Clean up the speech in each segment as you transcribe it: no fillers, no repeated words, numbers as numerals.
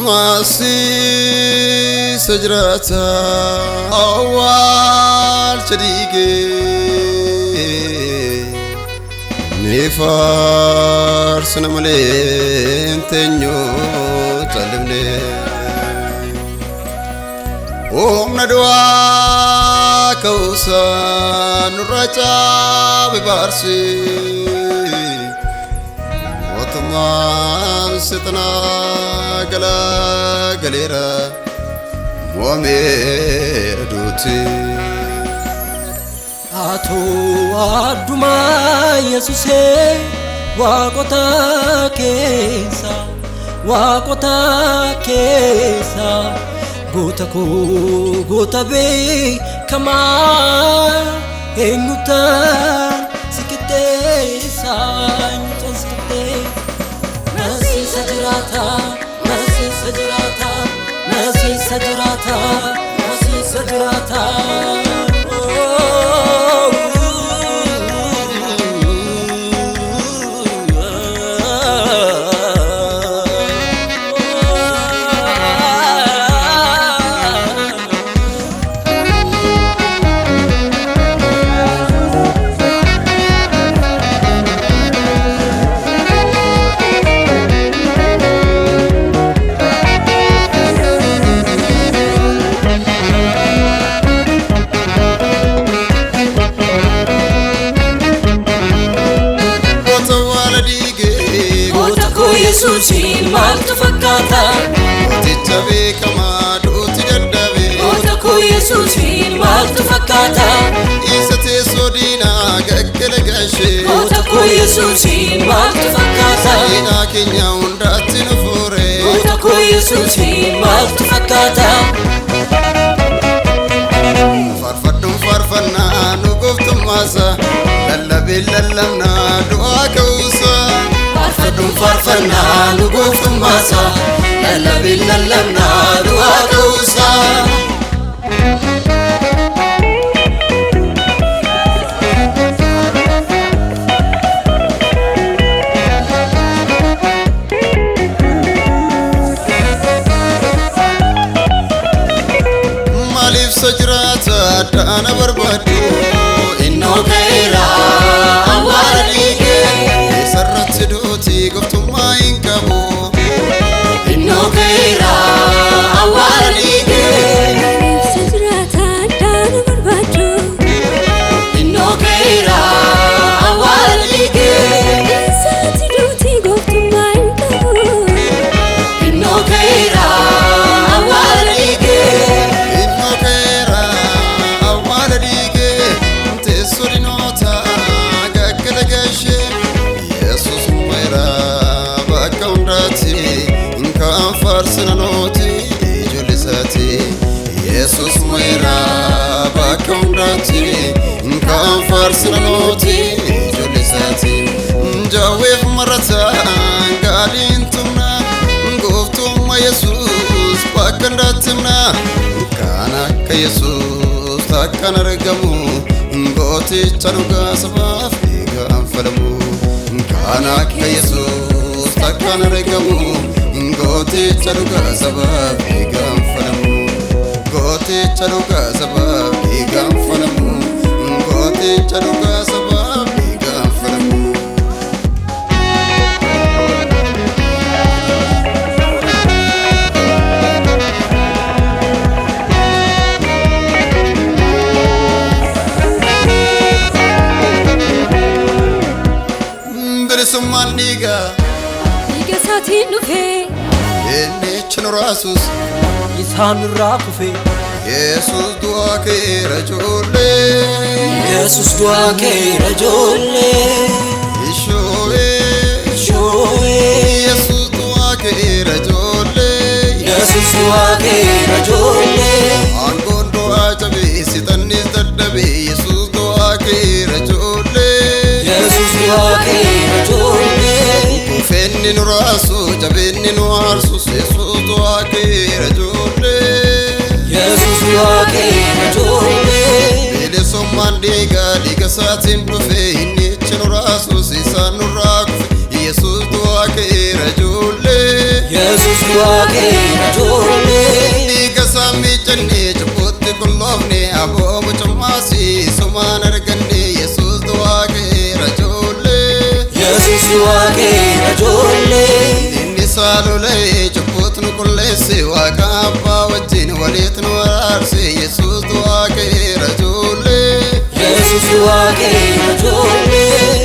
ماسي سجرتا أول شريكي نفار سنملين تنيو تعلمني ندوا كوسا نرجع ببارسي وطمان ستنا قلا قليرا ومير دوتي Ato aduma Yesuse wakota kesa Gota ko gota be kama enuta sikite sa enuta sikite nasi sajrata Yesusi maltu fakata Titabe kama duti daddabe Otako Yesusi maltu fakata Isate sodina gaggele gashe Otako Yesusi maltu fakata Ina kenya undati nufure Otako Yesusi maltu fakata Farfadum farfanna nuguftum masa Lallabi lallamna du'a kausa farfana nuguftum masa lallabi lallamna du'a kausa Malif sajrata dana barbadu inno kaira awaradike sarrat duti guftum main kabu inno kaira awaradike sajrata dana barbadu inno kaira awaradike sarrat duti guftum main kabu inno kaira awaradike inno kaira awaradike tesurinota gaggele gashe Yesus maira bakaundati inkan farsina noti julisati Yesus maira bakaundati inkan farsina noti julisati Jawef marata galintumna goftum Yesus bakandatimna kana ka Yesus takana regamu goti charuga sabaf ganfalamu kana ka Yesus takana regamu goti charuga sabaf ganfalamu goti charuga sabaf ganfalamu goti charuga sabaf ganfalamu Sumaniga satin nufe enne chnorasus Isan rakufe Yesus dua ke rajole Jesus dua ke rajole Ishoe Yesus dua ke rajole Jesus dua ke rajole Angon doa jabe sitanis daddabe Yesus dua ke rajole Jesus dua ke rajole Fenni nurasu jabinni nuarsu Yesus dua ke rajole Jesus dua ke rajole Bile sommandiga liga satin dufe inni chinorasu sisan nuraku Yesus dua ke rajole Yesus waaqeera ijoollee dhiiga isaa miicannee cubbuutti qulloofne aboo mucummaasii sumaan arganne Yesuus waaqeera ijoollee Yesus waaqeera ijoollee inni isaa lolee cubbuutti nu qulleesse waaqa abbaa wajjin walitti nu araarse Yesuus waaqeera ijoollee Yesus waaqeera ijoollee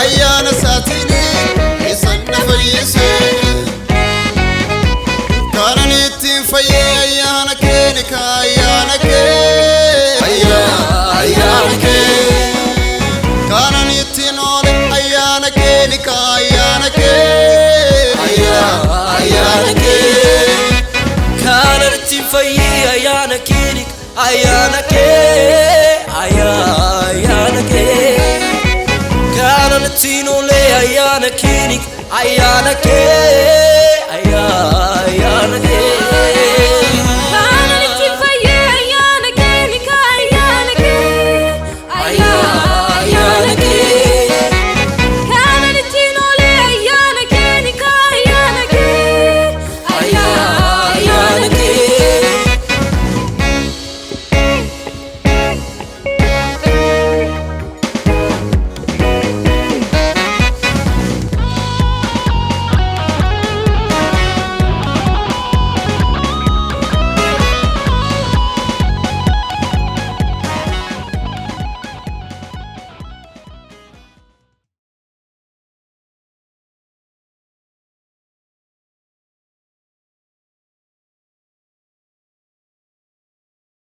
ayyaana isaatiin isaan na fayyise kanan ittiin fayyee ayyaana kee ni ka ayyaana kee ayyaana kee kanan ittiin oole ayyaana kee ni ka ayyaana kee ayyaana kee kanan ittiin fayyee ayyaana kee ni ayyaana kee ayyaana kee kanan ittiin oole ayyaana kee ni ayyaana kee